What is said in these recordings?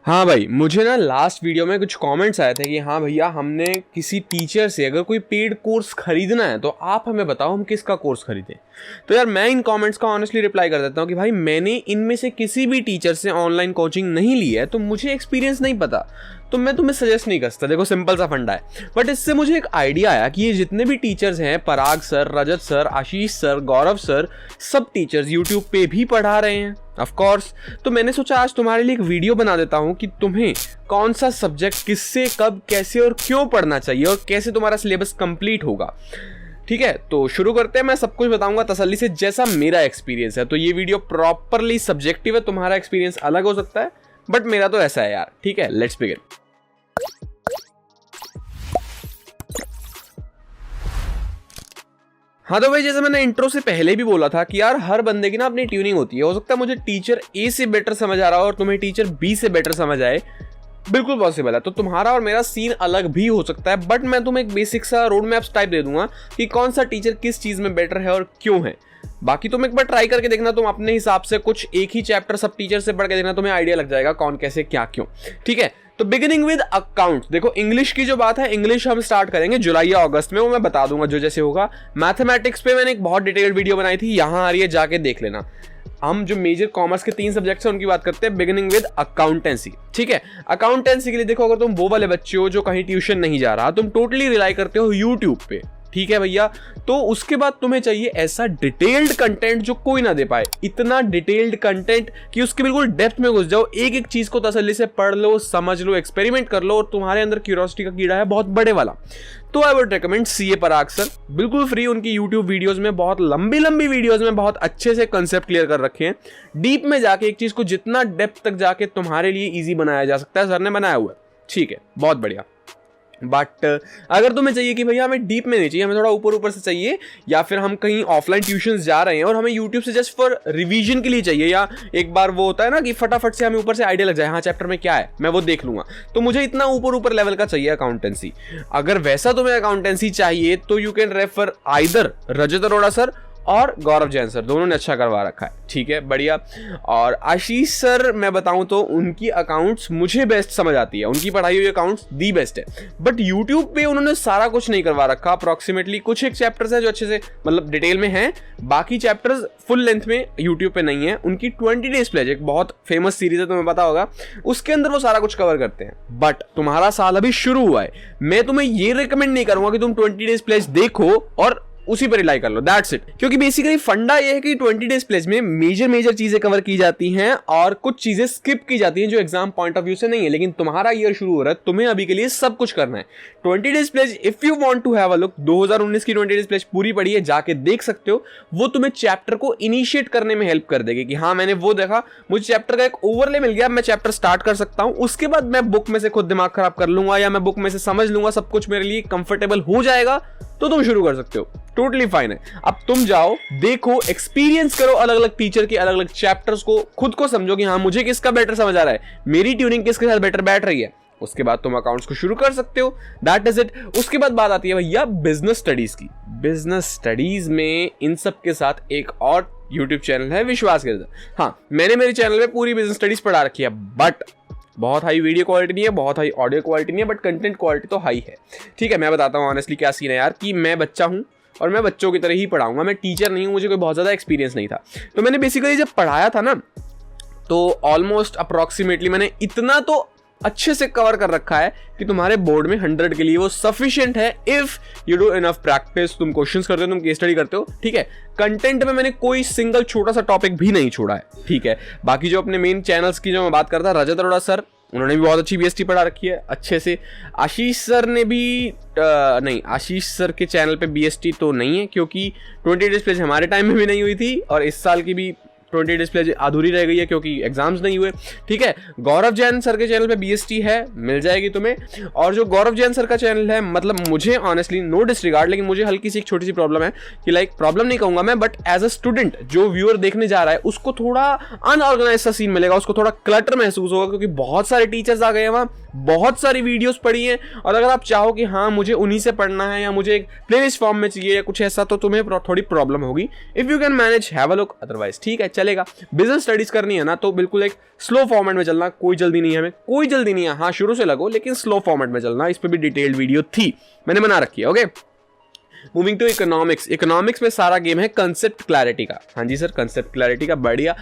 हाँ भाई, मुझे ना लास्ट वीडियो में कुछ कमेंट्स आए थे कि हाँ भैया, हमने किसी टीचर से अगर कोई पेड कोर्स खरीदना है तो आप हमें बताओ हम किसका कोर्स खरीदें। तो यार मैं इन कमेंट्स का ऑनेस्टली रिप्लाई कर देता हूँ कि भाई मैंने इनमें से किसी भी टीचर से ऑनलाइन कोचिंग नहीं ली है, तो मुझे एक्सपीरियंस नहीं पता, तो मैं तुम्हें सजेस्ट नहीं कर सकता। देखो सिंपल सा फंडा है। बट इससे मुझे एक आइडिया आया कि ये जितने भी टीचर्स हैं, पराग सर, रजत सर, आशीष सर, गौरव सर, सब टीचर्स यूट्यूब पे भी पढ़ा रहे हैं ऑफ कोर्स। तो मैंने सोचा आज तुम्हारे लिए एक वीडियो बना देता हूं कि तुम्हें कौन सा सब्जेक्ट किससे, कब, कैसे और क्यों पढ़ना चाहिए और कैसे तुम्हारा सिलेबस कंप्लीट होगा। ठीक है, तो शुरू करते हैं। मैं सब कुछ बताऊंगा तसल्ली से जैसा मेरा एक्सपीरियंस है। तो ये वीडियो प्रॉपरली सब्जेक्टिव है, तुम्हारा एक्सपीरियंस अलग हो सकता है बट मेरा तो ऐसा है यार। ठीक है, लेट्स बिगिन। हाँ तो भाई, जैसे मैंने इंट्रो से पहले भी बोला था कि यार हर बंदे की ना अपनी ट्यूनिंग होती है। हो सकता है मुझे टीचर ए से बेटर समझ आ रहा हो और तुम्हें टीचर बी से बेटर समझ आए, बिल्कुल पॉसिबल है। तो तुम्हारा और मेरा सीन अलग भी हो सकता है, बट मैं तुम्हें एक बेसिक सा रोड मैप्स टाइप दे दूंगा कि कौन सा टीचर किस चीज में बेटर है और क्यों है। बाकी तुम एक बार ट्राई करके देखना, तुम अपने हिसाब से कुछ एक ही चैप्टर सब टीचर से पढ़ के देखना, तुम्हें आइडिया लग जाएगा कौन कैसे क्या क्यों। ठीक है, तो बिगिनिंग विद अकाउंट। देखो इंग्लिश की जो बात है, इंग्लिश हम स्टार्ट करेंगे जुलाई या अगस्त में, वो मैं बता दूंगा जो जैसे होगा। मैथमेटिक्स पे मैंने एक बहुत डिटेल्ड वीडियो बनाई थी, यहां आ रही है, जाके देख लेना। हम जो मेजर कॉमर्स के 3 सब्जेक्ट्स हैं उनकी बात करते हैं, बिगिनिंग विद अकाउंटेंसी। ठीक है, अकाउंटेंसी के लिए देखो, अगर तुम वो वाले बच्चे हो जो कहीं ट्यूशन नहीं जा रहा, तुम टोटली रिलाई करते हो यूट्यूब पे, ठीक है भैया, तो उसके बाद तुम्हें चाहिए ऐसा डिटेल्ड कंटेंट जो कोई ना दे पाए। इतना डिटेल्ड कंटेंट कि उसके बिल्कुल डेप्थ में घुस जाओ, एक एक चीज को तसल्ली से पढ़ लो, समझ लो, एक्सपेरिमेंट कर लो और तुम्हारे अंदर क्यूरियोसिटी का कीड़ा है बहुत बड़े वाला, तो I would recommend CA Parag sir. बिल्कुल फ्री, उनकी यूट्यूब वीडियोस में बहुत लंबी लंबी वीडियोस में बहुत अच्छे से कंसेप्ट क्लियर कर रखे हैं। डीप में जाके एक चीज को जितना डेप्थ तक जाके तुम्हारे लिए ईजी बनाया जा सकता है, सर ने बनाया हुआ है। ठीक है, बहुत बढ़िया। बट अगर तुम्हें चाहिए कि भैया हमें डीप में नहीं चाहिए, हमें थोड़ा ऊपर ऊपर से चाहिए, या फिर हम कहीं ऑफलाइन ट्यूशंस जा रहे हैं और हमें यूट्यूब से जस्ट फॉर रिवीजन के लिए चाहिए, या एक बार वो होता है ना कि फटाफट से हमें ऊपर से आइडिया लग जाए, हाँ चैप्टर में क्या है मैं वो देख लूंगा, तो मुझे इतना ऊपर ऊपर लेवल का चाहिए अकाउंटेंसी। अगर वैसा तुम्हें अकाउंटेंसी चाहिए तो you can refer either Rajat Arora sir और गौरव जैन सर, दोनों ने अच्छा करवा रखा है। ठीक है, बढ़िया। और आशीष सर मैं बताऊं तो उनकी अकाउंट्स मुझे बेस्ट समझ आती है, उनकी पढ़ाई हुई अकाउंट्स दी बेस्ट है। बट यूट्यूब पे उन्होंने सारा कुछ नहीं करवा रखा। अप्रॉक्सीमेटली कुछ एक चैप्टर्स हैं जो अच्छे से मतलब डिटेल में हैं, बाकी चैप्टर्स फुल लेंथ में यूट्यूब पे नहीं है। उनकी 20 डेज प्लेज एक बहुत फेमस सीरीज है, तुम्हें पता होगा, उसके अंदर वो सारा कुछ कवर करते हैं। बट तुम्हारा साल अभी शुरू हुआ है, मैं तुम्हें ये रिकमेंड नहीं करूंगा कि तुम 20 डेज प्लेज देखो और उसी पर रिलाई कर लो, दैट्स इट। क्योंकि बेसिकली फंडा ये है कि 20 डेज प्लेज में मेजर चीजें कवर की जाती हैं और कुछ चीजें स्किप की जाती हैं जो एग्जाम पॉइंट ऑफ व्यू से नहीं है। लेकिन तुम्हारा ईयर शुरू हो रहा है, तुम्हें अभी के लिए सब कुछ करना है। 20 days pledge if you want to have a look, 2019 की 20 डेज प्लेज पूरी पड़ी है, जाके देख सकते हो। वो तुम्हें चैप्टर को इनिशिएट करने में हेल्प कर देगी कि हाँ मैंने वो देखा, मुझे चैप्टर का एक ओवरले मिल गया, मैं चैप्टर स्टार्ट कर सकता हूं। उसके बाद मैं बुक में से खुद दिमाग खराब कर लूंगा या मैं बुक में से समझ लूंगा, सब कुछ मेरे लिए कंफर्टेबल हो जाएगा, तो तुम शुरू कर सकते हो। टोटली फाइन है। अब तुम जाओ, देखो, एक्सपीरियंस करो अलग अलग टीचर के अलग अलग चैप्टर्स को, खुद को समझो कि हाँ मुझे किसका बेटर समझ आ रहा है, मेरी ट्यूनिंग किसके साथ बेटर बैठ रही है। उसके बाद तुम अकाउंट्स को शुरू कर सकते हो, दैट इज इट। उसके बाद बात आती है भैया बिजनेस स्टडीज की। बिजनेस स्टडीज में इन सब के साथ एक और यूट्यूब चैनल है, विश्वास के साथ। हाँ, मैंने मेरे चैनल में पूरी बिजनेस स्टडीज पढ़ा रखी है, बट बहुत हाई वीडियो क्वालिटी नहीं है, बहुत हाई ऑडियो क्वालिटी नहीं है, बट कंटेंट क्वालिटी तो हाई है। ठीक है, मैं बताता हूँ ऑनेस्टली क्या सीन है यार, कि मैं बच्चा हूँ और मैं बच्चों की तरह ही पढ़ाऊंगा, मैं टीचर नहीं हूँ, मुझे कोई बहुत ज़्यादा एक्सपीरियंस नहीं था। तो मैंने बेसिकली जब पढ़ाया था ना, तो ऑलमोस्ट अप्रॉक्सीमेटली मैंने इतना तो अच्छे से कवर कर रखा है कि तुम्हारे बोर्ड में 100 के लिए वो सफिशिएंट है। If you do enough practice, तुम क्वेश्चंस करते हो, तुम केस स्टडी करते हो। ठीक है, कंटेंट में मैंने कोई सिंगल छोटा सा टॉपिक भी नहीं छोड़ा है। ठीक है, बाकी जो अपने मेन चैनल्स की जो मैं बात करता, रजत अरोड़ा सर, उन्होंने भी बहुत अच्छी बीएसटी पढ़ा रखी है अच्छे से। आशीष सर ने भी नहीं, आशीष सर के चैनल पे बीएसटी तो नहीं है, क्योंकि 20 डेज प्लेज हमारे टाइम में भी नहीं हुई थी और इस साल की भी 20 डेज प्लेज अधूरी रह गई है क्योंकि एग्जाम्स नहीं हुए। ठीक है, गौरव जैन सर के चैनल पे बीएसटी है, मिल जाएगी तुम्हें। और जो गौरव जैन सर का चैनल है, मतलब मुझे ऑनेस्टली नो डिसरिगार्ड, लेकिन मुझे हल्की सी एक छोटी सी प्रॉब्लम है कि लाइक प्रॉब्लम नहीं कहूंगा मैं, बट एज अ स्टूडेंट जो व्यूअर देखने जा रहा है उसको थोड़ा अनऑर्गेनाइज सा सीन मिलेगा, उसको थोड़ा क्लटर महसूस होगा, क्योंकि बहुत सारे टीचर्स आ गए हैं वहाँ बहुत सारी वीडियोस पढ़ी हैं, और अगर आप चाहो कि हाँ मुझे उन्हीं से पढ़ना है या मुझे एक प्लेलिस्ट फॉर्म में चाहिए या कुछ ऐसा, तो तुम्हें थोड़ी प्रॉब्लम होगी। If you can manage, have a look, otherwise ठीक है चलेगा। बिजनेस स्टडीज करनी है ना तो बिल्कुल एक स्लो फॉर्मेट में चलना, कोई जल्दी नहीं है हमें, कोई जल्दी नहीं है, हाँ शुरू से लगो लेकिन स्लो फॉर्मेट में चलना। इस पर भी डिटेल्ड वीडियो थी, मैंने बना रखी है। Okay, moving to economics. Economics में सारा गेम है कंसेप्ट क्लैरिटी का। हाँ जी सर, कंसेप्ट क्लैरिटी का। बढ़िया।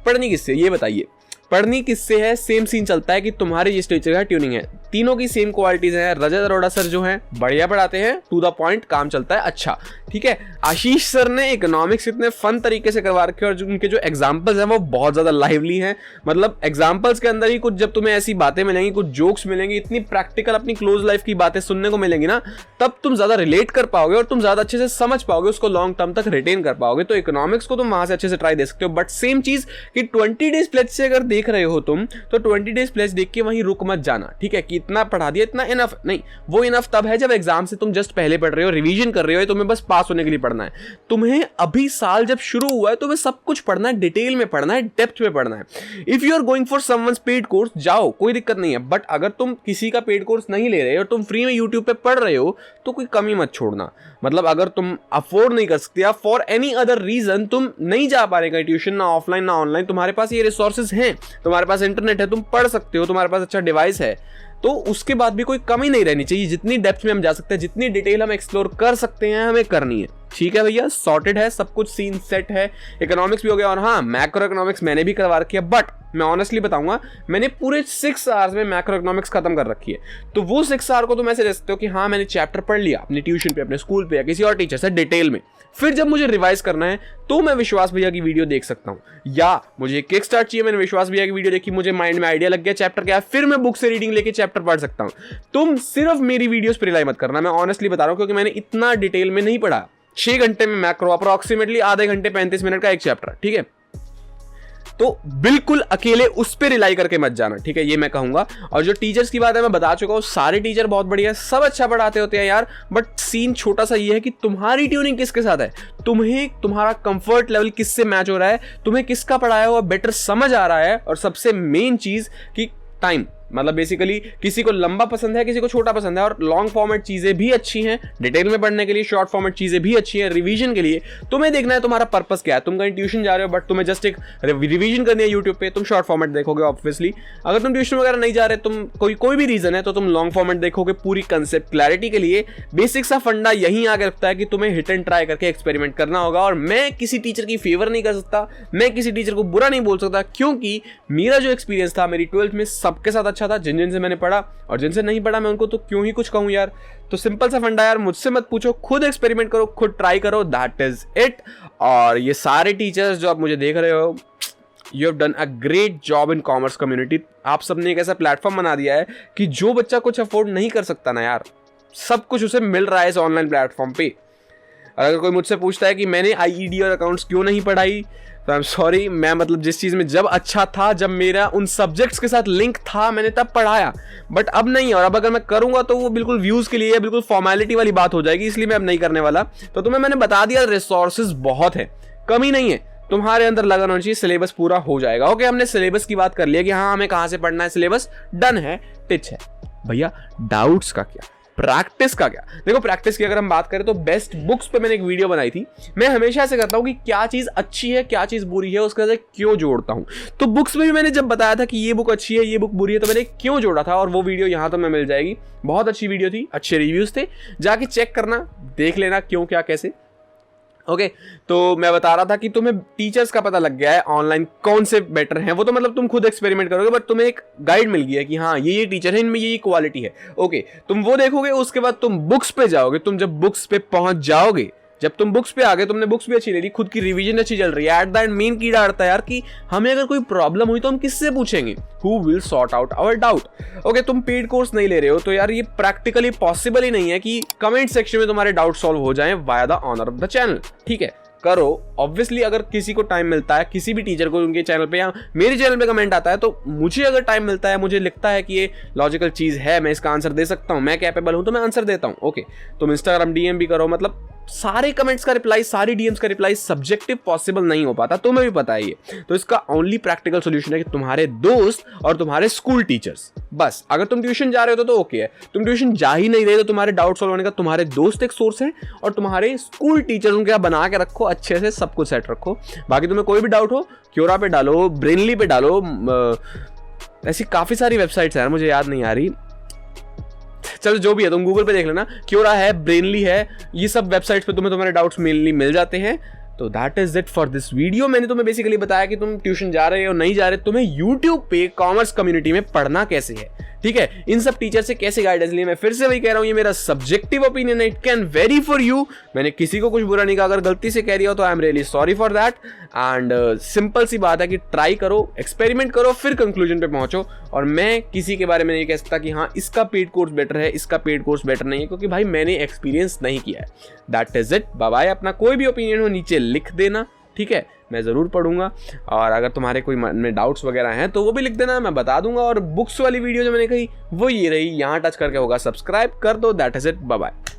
पढ़नी किससे ये बताइए? पढ़नी किससे है? सेम सीन चलता है कि तुम्हारे जिस टीचर का ट्यूनिंग है, तीनों की सेम क्वालिटीज हैं। रजत अरोड़ा सर जो हैं बढ़िया पढ़ाते हैं, टू द पॉइंट, काम चलता है अच्छा, ठीक है। आशीष सर ने इकोनॉमिक्स इतने फन तरीके से करवा रखे, और उनके जो एग्जांपल्स हैं वो बहुत ज्यादा लाइवली हैं। मतलब एग्जांपल्स के अंदर ही कुछ जब तुम्हें ऐसी बातें मिलेंगी, कुछ जोक्स मिलेंगी, इतनी प्रैक्टिकल अपनी क्लोज लाइफ की बातें सुनने को मिलेंगी ना, तब तुम ज्यादा रिलेट कर पाओगे और तुम ज्यादा अच्छे से समझ पाओगे, उसको लॉन्ग टर्म तक रिटेन कर पाओगे। तो इकोनॉमिक्स को तुम वहां से अच्छे से ट्राई दे सकते हो। बट सेम चीज कि 20 डेज प्लेज से अगर देख रहे हो तुम, तो 20 डेज प्लेज देख के वहीं रुक मत जाना, ठीक है, कि इतना पढ़ा दिया, इतना इनफ नहीं। वो इनफ तब है जब एग्जाम से तुम जस्ट पहले पढ़ रहे हो, रिवीजन कर रहे हो, तुम्हें बस पास होने के लिए पढ़ना है। तुम्हें अभी साल जब शुरू हुआ है तुम्हें सब कुछ पढ़ना है, डिटेल में पढ़ना है, डेप्थ में पढ़ना है। If you are going for someone's paid course, जाओ, कोई दिक्कत नहीं है। बट अगर तुम किसी का पेड कोर्स नहीं ले रहे और तुम फ्री में यूट्यूब पे पढ़ रहे हो, तो कोई कमी मत छोड़ना। मतलब अगर तुम अफोर्ड नहीं कर सकते या फॉर एनी अदर रीजन तुम नहीं जा पा रहे कहीं ट्यूशन, ना ऑफलाइन ना ऑनलाइन, तुम्हारे पास ये रिसोर्सेज हैं, तुम्हारे पास इंटरनेट है, तुम पढ़ सकते हो, तुम्हारे पास अच्छा डिवाइस है, तो उसके बाद भी कोई कमी नहीं रहनी चाहिए। जितनी डेप्थ में हम जा सकते हैं, जितनी डिटेल हम एक्सप्लोर कर सकते हैं, हमें करनी है। ठीक है भैया, सॉर्टेड है, सब कुछ सीन सेट है। इकोनॉमिक्स भी हो गया, और हाँ मैक्रो इकोनॉमिक्स मैंने भी करवा रखी है। बट मैं ऑनेस्टली बताऊंगा, मैंने पूरे 6 आवर्स में मैक्रो इकोनॉमिक्स खत्म कर रखी है। तो वो 6 आवर को तुम ऐसे ले सकते हो कि हाँ मैंने चैप्टर पढ़ लिया अपने ट्यूशन पे, अपने स्कूल पे, या किसी और टीचर से डिटेल में। फिर जब मुझे रिवाइज करना है तो मैं विश्वास भैया की वीडियो देख सकता हूँ, या मुझे किक स्टार्ट चाहिए, मैंने विश्वास भैया की वीडियो देखी, मुझे माइंड में आइडिया लग गया चैप्टर क्या है, फिर मैं बुक से रीडिंग लेके चैप्टर पढ़ सकता हूँ। तुम सिर्फ मेरी वीडियोस पर रिलाई मत करना, मैं ऑनेस्टली बता रहा हूँ, क्योंकि मैंने इतना डिटेल में नहीं पढ़ा। 6 घंटे में मैक्रो, अप्रोक्सीमेटली आधे घंटे 35 मिनट का एक चैप्टर, ठीक है। तो बिल्कुल अकेले उस पे रिलाई करके मत जाना, ठीक है, ये मैं कहूंगा। और जो टीचर्स की बात है मैं बता चुका हूं, सारे टीचर बहुत बढ़िया, सब अच्छा पढ़ाते होते हैं यार। बट सीन छोटा सा ये है कि तुम्हारी ट्यूनिंग किसके साथ है, तुम्हें तुम्हारा कंफर्ट लेवल किससे मैच हो रहा है, तुम्हें किसका पढ़ाया हुआ बेटर समझ आ रहा है। और सबसे मेन चीज कि टाइम, मतलब बेसिकली किसी को लंबा पसंद है, किसी को छोटा पसंद है, और लॉन्ग फॉर्मेट चीजें भी अच्छी हैं डिटेल में पढ़ने के लिए, शॉर्ट फॉर्मेट चीजें भी अच्छी हैं रिवीजन के लिए। तुम्हें देखना है तुम्हारा पर्पस क्या है। तुम कहीं ट्यूशन जा रहे हो बट तुम्हें जस्ट एक रिवीजन करनी है यूट्यूब पे, तुम शॉर्ट फॉर्मेट देखोगे ऑब्वियसली। अगर तुम ट्यूशन वगैरह नहीं जा रहे, तुम कोई भी रीजन है, तो तुम लॉन्ग फॉर्मेट देखोगे पूरी कंसेप्ट क्लैरिटी के लिए। बेसिक सा फंडा यहीं आगे रखता है कि तुम्हें हिट एंड ट्राई करके एक्सपेरिमेंट करना होगा। और मैं किसी टीचर की फेवर नहीं कर सकता, मैं किसी टीचर को बुरा नहीं बोल सकता, क्योंकि मेरा जो एक्सपीरियंस था मेरी 12th में सबके साथ अच्छा था, जिन से मैंने पढ़ा, और जिनसे नहीं पढ़ा मैं उनको तो क्यों ही कुछ कहूं यार। तो सिंपल सा फंडा यार, मुझसे मत पूछो, खुद एक्सपेरिमेंट करो, खुद ट्राई करो, दैट इज इट। और ये सारे टीचर्स जो आप मुझे देख रहे हो, you have done a great job in commerce community. आप सबने एक ऐसा प्लेटफॉर्म बना दिया है कि जो बच्चा कुछ अफोर्ड नहीं कर सकता ना यार, सब कुछ उसे मिल रहा है इस ऑनलाइन प्लेटफॉर्म पे। अगर कोई मुझसे पूछता है कि मैंने IED और अकाउंट्स क्यों नहीं पढ़ाई, तो आई एम सॉरी, मैं मतलब जिस चीज़ में जब अच्छा था, जब मेरा उन सब्जेक्ट्स के साथ लिंक था, मैंने तब पढ़ाया। बट अब नहीं, और अब अगर मैं करूंगा तो वो बिल्कुल व्यूज़ के लिए, बिल्कुल फॉर्मेलिटी वाली बात हो जाएगी, इसलिए मैं अब नहीं करने वाला। तो तुम्हें मैंने बता दिया, रिसोर्सेज बहुत है, कमी नहीं है, तुम्हारे अंदर लगन होनी चाहिए, सिलेबस पूरा हो जाएगा। ओके, हमने सिलेबस की बात कर लिया कि हाँ हमें कहाँ से पढ़ना है, सिलेबस डन है, टिच है। भैया डाउट्स का क्या, प्रैक्टिस का क्या? देखो प्रैक्टिस की अगर हम बात करें तो बेस्ट बुक्स पे मैंने एक वीडियो बनाई थी। मैं हमेशा ऐसे करता हूँ कि क्या चीज अच्छी है, क्या चीज बुरी है, उसके साथ क्यों जोड़ता हूँ। तो बुक्स में भी मैंने जब बताया था कि ये बुक अच्छी है, ये बुक बुरी है, तो मैंने क्यों जोड़ा था, और वो वीडियो यहाँ तो मैं मिल जाएगी। बहुत अच्छी वीडियो थी, अच्छे रिव्यूज थे, जाके चेक करना, देख लेना क्यों क्या कैसे। ओके, तो मैं बता रहा था कि तुम्हें टीचर्स का पता लग गया है ऑनलाइन कौन से बेटर हैं। वो तो मतलब तुम खुद एक्सपेरिमेंट करोगे, बट तुम्हें एक गाइड मिल गया है कि हाँ ये टीचर है, इनमें ये क्वालिटी है। ओके, तुम वो देखोगे, उसके बाद तुम बुक्स पे जाओगे। तुम जब बुक्स पे पहुंच जाओगे, जब तुम बुक्स पे आ गए, तुमने बुक्स भी अच्छी ले ली, खुद की रिवीजन अच्छी चल रही है, एट द एंड मेन कीड़ा अड़ता है यार कि हमें अगर कोई प्रॉब्लम हुई तो हम किससे पूछेंगे, who will sort out our doubt. Okay, तुम पेड कोर्स नहीं ले रहे हो तो यार ये प्रैक्टिकली पॉसिबल ही नहीं है कि कमेंट सेक्शन में तुम्हारे डाउट सॉल्व हो जाएं via the owner of the channel. ठीक है, करो। ऑब्वियसली अगर किसी को टाइम मिलता है, किसी भी टीचर को उनके चैनल पे या मेरे चैनल पे कमेंट आता है, तो मुझे अगर टाइम मिलता है, मुझे लिखता है कि ये लॉजिकल चीज है, मैं इसका आंसर दे सकता हूँ, मैं कैपेबल हूँ, तो मैं आंसर देता हूँ। ओके, तुम इंस्टाग्राम DM भी करो, मतलब सारे कमेंट्स का रिप्लाई, सारी डीएम्स का रिप्लाई सब्जेक्टिव पॉसिबल नहीं हो पाता, तुम्हें भी पता है ये। तो इसका ओनली प्रैक्टिकल सॉल्यूशन है कि तुम्हारे दोस्त और तुम्हारे स्कूल टीचर्स, बस। अगर तुम ट्यूशन जा रहे हो तो ओके है, तुम ट्यूशन जा ही नहीं रहे तो तुम्हारे डाउट सॉल्व होने का तुम्हारे दोस्त एक सोर्स है और तुम्हारे स्कूल टीचर्स, उनके यहाँ बना के रखो, अच्छे से सब कुछ सेट रखो। बाकी तुम्हें कोई भी डाउट हो, क्योरा पे डालो, ब्रेनली पे डालो, ऐसी काफी सारी वेबसाइट्स हैं, मुझे याद नहीं आ रही, चलो जो भी है तुम गूगल पे देख लेना, क्योरा है, ब्रेनली है, ये सब वेबसाइट्स पे तुम्हें तुम्हारे डाउट्स मेनली मिल जाते हैं। तो that is it for this video. मैंने तुम्हें बेसिकली बताया कि तुम ट्यूशन जा रहे हो नहीं जा रहे, तुम्हें यूट्यूब पे कॉमर्स कम्युनिटी में पढ़ना कैसे है, ठीक है, इन सब टीचर से कैसे गाइडेंस लिए। मैं फिर से वही कह रहा हूं, ये मेरा सब्जेक्टिव ओपिनियन है, it can very for you. मैंने किसी को कुछ बुरा नहीं कहा, अगर गलती से कह रही हो तो I am really sorry for that. And simple सी बात है कि ट्राई करो, एक्सपेरिमेंट करो, फिर कंक्लूजन पे पहुंचो। और मैं किसी के बारे में नहीं कह सकता कि हाँ इसका पेड कोर्स बेटर है, इसका पेड कोर्स बेटर नहीं है, क्योंकि भाई मैंने एक्सपीरियंस नहीं किया है। That is it, bye bye. अपना कोई भी ओपिनियन हो नीचे लिख देना, ठीक है, मैं ज़रूर पढ़ूंगा। और अगर तुम्हारे कोई मन में डाउट्स वगैरह हैं तो वो भी लिख देना, मैं बता दूंगा। और बुक्स वाली वीडियो जो मैंने कही वो ये रही, यहाँ टच करके होगा, सब्सक्राइब कर दो। That is it, bye bye.